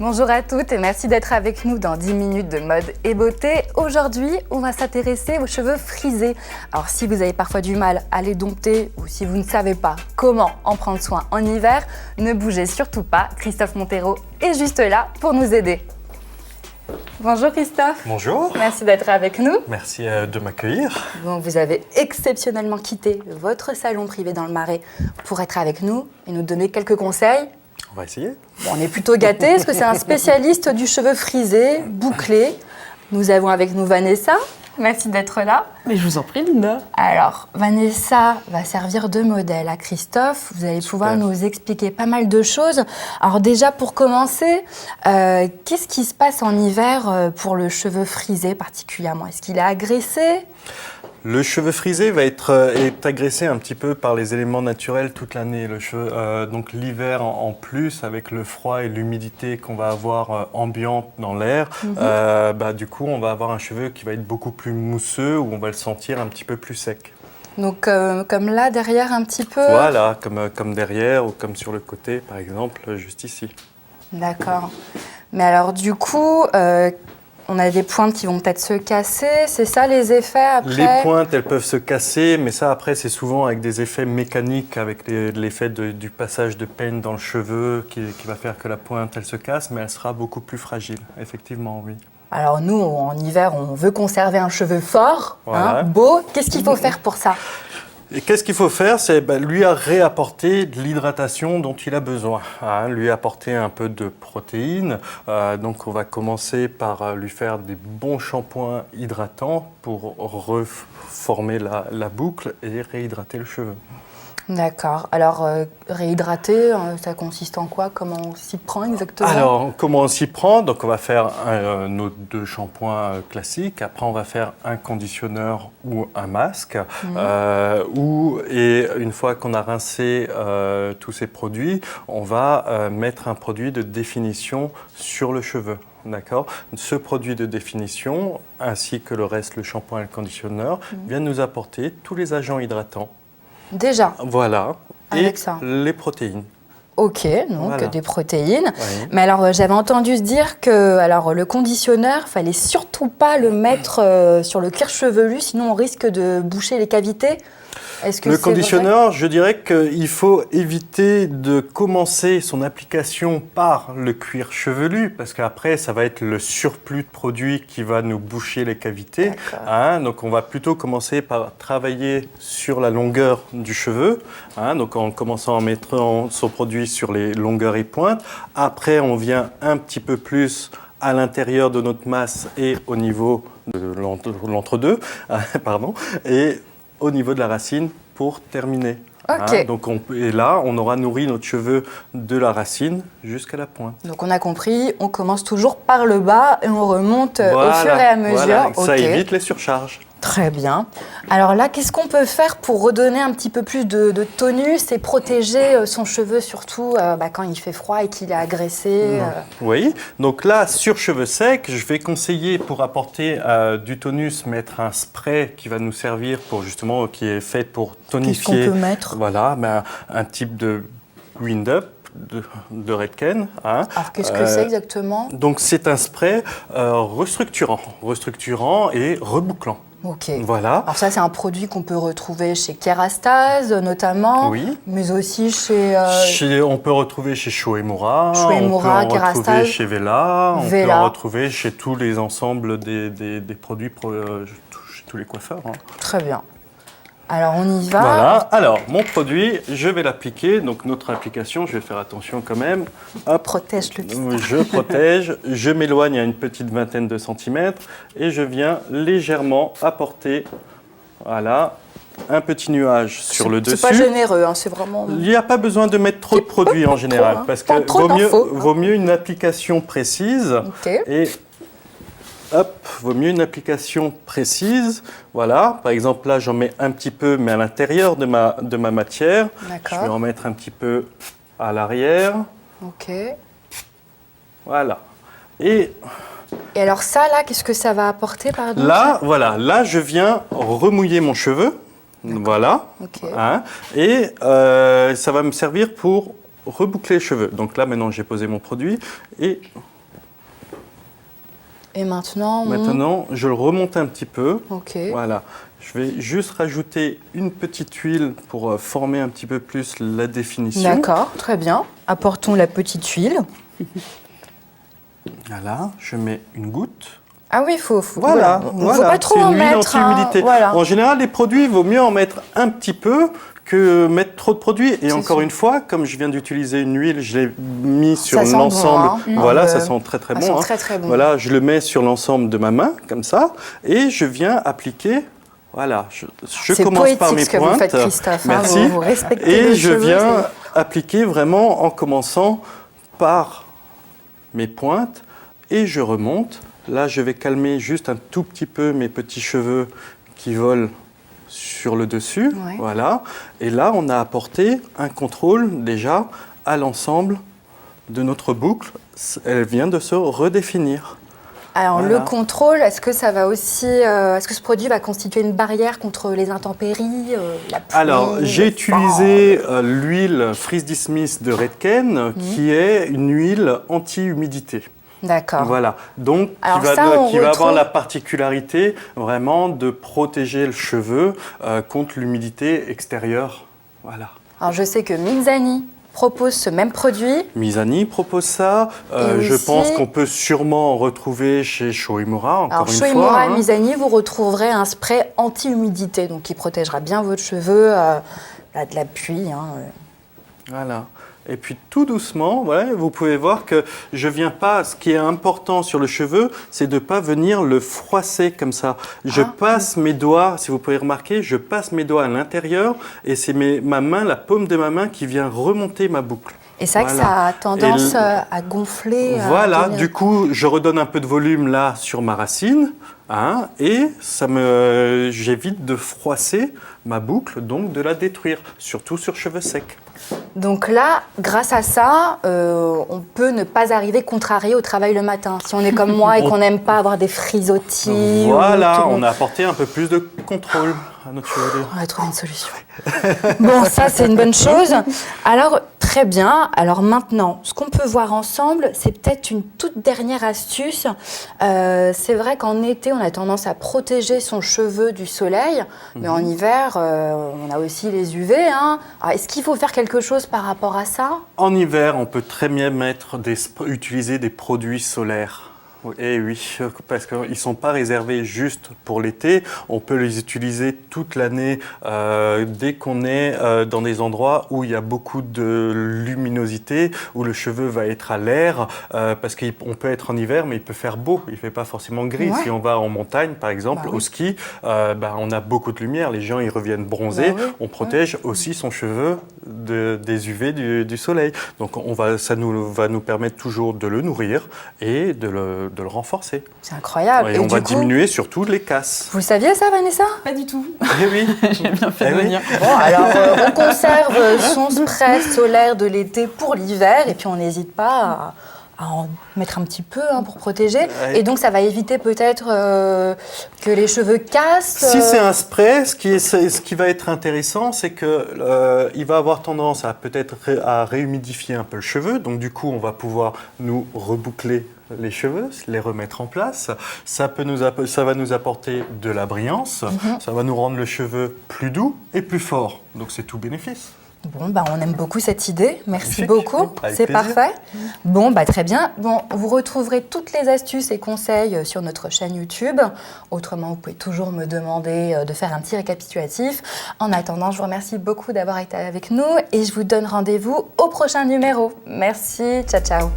Bonjour à toutes et merci d'être avec nous dans 10 minutes de mode et beauté. Aujourd'hui, on va s'intéresser aux cheveux frisés. Alors si vous avez parfois du mal à les dompter ou si vous ne savez pas comment en prendre soin en hiver, ne bougez surtout pas. Christophe Montero est juste là pour nous aider. Bonjour Christophe. Bonjour. Merci d'être avec nous. Merci de m'accueillir. Bon, vous avez exceptionnellement quitté votre salon privé dans le Marais pour être avec nous et nous donner quelques conseils. On va essayer. Bon, on est plutôt gâtés parce que c'est un spécialiste du cheveu frisé, bouclé. Nous avons avec nous Vanessa. Merci d'être là. Mais je vous en prie, Linda. Alors, Vanessa va servir de modèle à Christophe. Vous allez pouvoir nous expliquer pas mal de choses. Alors déjà, pour commencer, qu'est-ce qui se passe en hiver pour le cheveu frisé particulièrement? Est-ce qu'il est agressé? Le cheveu frisé est agressé un petit peu par les éléments naturels toute l'année. Donc l'hiver en plus, avec le froid et l'humidité qu'on va avoir ambiante dans l'air, du coup on va avoir un cheveu qui va être beaucoup plus mousseux, où on va le sentir un petit peu plus sec. Donc comme là, derrière un petit peu? Voilà, comme derrière ou comme sur le côté par exemple, juste ici. D'accord. Mais alors du coup, on a des pointes qui vont peut-être se casser, c'est ça les effets après? Les pointes, elles peuvent se casser, mais ça après c'est souvent avec des effets mécaniques, avec l'effet du passage de peigne dans le cheveu qui va faire que la pointe elle se casse, mais elle sera beaucoup plus fragile, effectivement, oui. Alors nous, en hiver, on veut conserver un cheveu fort, voilà. Beau. Qu'est-ce qu'il faut faire pour ça? Et qu'est-ce qu'il faut faire? C'est lui réapporter de l'hydratation dont il a besoin, lui apporter un peu de protéines. Donc on va commencer par lui faire des bons shampoings hydratants pour reformer la boucle et réhydrater le cheveu. D'accord. Alors, réhydrater, ça consiste en quoi? Comment on s'y prend exactement? Alors, comment on s'y prend? Donc, on va faire nos 2 shampoings classiques. Après, on va faire un conditionneur ou un masque. Et une fois qu'on a rincé tous ces produits, on va mettre un produit de définition sur le cheveu. D'accord. Ce produit de définition, ainsi que le reste, le shampoing et le conditionneur, vient nous apporter tous les agents hydratants. Déjà? Voilà. Avec et ça. les protéines. Ok, donc voilà. des protéines. Oui. Mais alors, j'avais entendu se dire que le conditionneur, fallait surtout pas le mettre sur le cuir chevelu, sinon on risque de boucher les cavités. Est-ce que le c'est conditionneur, je dirais qu'il faut éviter de commencer son application par le cuir chevelu, parce qu'après, ça va être le surplus de produits qui va nous boucher les cavités. Donc, on va plutôt commencer par travailler sur la longueur du cheveu, donc en commençant à mettre son produit sur les longueurs et pointes. Après, on vient un petit peu plus à l'intérieur de notre masse et au niveau de l'entre-deux, et au niveau de la racine pour terminer. Ok. Donc et là, on aura nourri notre cheveu de la racine jusqu'à la pointe. Donc on a compris, on commence toujours par le bas et on remonte au fur et à mesure. Voilà. Ça Ok. évite les surcharges. Très bien. Alors là, qu'est-ce qu'on peut faire pour redonner un petit peu plus de tonus et protéger son cheveu, surtout quand il fait froid et qu'il est agressé Oui, donc là, sur cheveux secs, je vais conseiller pour apporter du tonus, mettre un spray qui va nous servir pour justement, qui est fait pour tonifier. Qu'est-ce qu'on peut mettre? Voilà, un type de wind-up. De Redken. Alors qu'est-ce que c'est exactement? Donc c'est un spray restructurant et rebouclant. Ok. Voilà. Alors ça, c'est un produit qu'on peut retrouver chez Kerastase notamment, oui. mais aussi chez... On peut retrouver chez Sho-Emura, on peut en Kerastase, retrouver chez Vela, on peut Vela. en retrouver chez tous les ensembles des produits, chez tous les coiffeurs. Très bien. Alors on y va. Voilà, alors mon produit, je vais l'appliquer, donc notre application, je vais faire attention quand même. Hop. Protège le visage. Je protège, je m'éloigne à une petite vingtaine de centimètres et je viens légèrement apporter, voilà, un petit nuage sur le dessus. C'est pas généreux, c'est vraiment... Il n'y a pas besoin de mettre trop de produits en général, parce que vaut mieux une application précise. Okay. Et vaut mieux une application précise. Voilà, par exemple là j'en mets un petit peu, mais à l'intérieur de ma matière. Je vais en mettre un petit peu à l'arrière. Ok. Voilà. Et alors ça là, qu'est-ce que ça va apporter, pardon? Là je viens remouiller mon cheveu. Voilà. Okay. Et ça va me servir pour reboucler les cheveux. Donc là maintenant j'ai posé mon produit et Et maintenant, Maintenant, je le remonte un petit peu. Ok. Voilà. Je vais juste rajouter une petite huile pour former un petit peu plus la définition. D'accord, très bien. Apportons la petite huile. Voilà, je mets une goutte. Ah oui, faut Voilà, faut pas trop c'est en une huile mettre. anti-humidité. Voilà. En général, les produits, il vaut mieux en mettre un petit peu que mettre trop de produits. Et encore sûr. une fois, comme je viens d'utiliser une huile, je l'ai mis sur Ça sent l'ensemble. bon, hein. Voilà, Ah, ça sent très très ça bon. sent hein. très, très bon. Voilà, je le mets sur l'ensemble de ma main, comme ça, et je viens appliquer. Voilà, je C'est commence par poétique mes ce que vous pointes. faites, Christophe. hein. Merci. Vous respectez Et les je cheveux, viens c'est- appliquer vraiment en commençant par mes pointes et je remonte. Là, je vais calmer juste un tout petit peu mes petits cheveux qui volent sur le dessus. Ouais. Voilà. Et là, on a apporté un contrôle déjà à l'ensemble de notre boucle. Elle vient de se redéfinir. Alors Voilà. le contrôle, est-ce que ça va aussi, est-ce que ce produit va constituer une barrière contre les intempéries, la pluie? Alors, j'ai le utilisé l'huile Frisbee Smith de Redken, qui est une huile anti-humidité. vent? D'accord. Voilà, donc Alors qui va, ça, on qui va avoir retrouve- la particularité vraiment de protéger le cheveu contre l'humidité extérieure. Voilà. Alors je sais que Mizani propose ce même produit. Mizani propose ça. Et Je aussi- pense qu'on peut sûrement en retrouver chez Shoimura, encore Alors une chez fois. Imura et hein. Mizani, vous retrouverez un spray anti-humidité, donc qui protégera bien votre cheveu de la pluie. hein. Voilà. Et puis tout doucement, voilà, vous pouvez voir que je viens pas. Ce qui est important sur le cheveu, c'est de ne pas venir le froisser comme ça. Je passe mes doigts, si vous pouvez remarquer, je passe mes doigts à l'intérieur et c'est ma main, la paume de ma main qui vient remonter ma boucle. Et c'est vrai que Voilà. ça a tendance Et à gonfler. à Voilà, devenir- du coup, je redonne un peu de volume là sur ma racine, hein, et j'évite de froisser ma boucle, donc de la détruire, surtout sur cheveux secs. Donc là, grâce à ça, on peut ne pas arriver contrarié au travail le matin. Si on est comme moi et qu'on n'aime pas avoir des frisottis. Voilà, ou on a apporté un peu plus de contrôle à notre chevelure. On va trouver une solution. Bon, ça, c'est une bonne chose. Alors, très bien. Alors maintenant, ce qu'on peut voir ensemble, c'est peut-être une toute dernière astuce. C'est vrai qu'en été, on a tendance à protéger son cheveu du soleil. Mais en hiver, on a aussi les UV. Hein. Alors, est-ce qu'il faut faire quelque chose par rapport à ça? En hiver, on peut très bien utiliser des produits solaires. Eh oui, parce qu'ils ne sont pas réservés juste pour l'été. On peut les utiliser toute l'année dès qu'on est dans des endroits où il y a beaucoup de luminosité, où le cheveu va être à l'air. Parce qu'on peut être en hiver, mais il peut faire beau. Il ne fait pas forcément gris. Ouais. Si on va en montagne, par exemple, Bah oui. au ski, on a beaucoup de lumière. Les gens ils reviennent bronzés. Bah oui. On protège aussi son cheveu des UV du soleil. Donc ça va nous permettre toujours de le nourrir et de le renforcer. C'est incroyable. Et on du va coup, diminuer surtout les casses. Vous le saviez ça, Vanessa? Pas du tout. Eh oui. J'ai bien fait Eh de oui. venir. Bon, alors on conserve son spray solaire de l'été pour l'hiver et puis on n'hésite pas à en mettre un petit peu pour protéger. Ouais. Et donc ça va éviter peut-être que les cheveux cassent. Si c'est un spray, ce qui va être intéressant, c'est que il va avoir tendance à peut-être à réhumidifier un peu le cheveu. Donc du coup, on va pouvoir nous reboucler les cheveux, les remettre en place. Ça va nous apporter de la brillance. Ça va nous rendre le cheveu plus doux et plus fort. Donc c'est tout bénéfice. Bon, bah, on aime beaucoup cette idée. Merci Magnifique. beaucoup. Avec C'est plaisir. parfait. Bon, bah, très bien. Bon, vous retrouverez toutes les astuces et conseils sur notre chaîne YouTube. Autrement, vous pouvez toujours me demander de faire un petit récapitulatif. En attendant, je vous remercie beaucoup d'avoir été avec nous et je vous donne rendez-vous au prochain numéro. Merci. Ciao, ciao.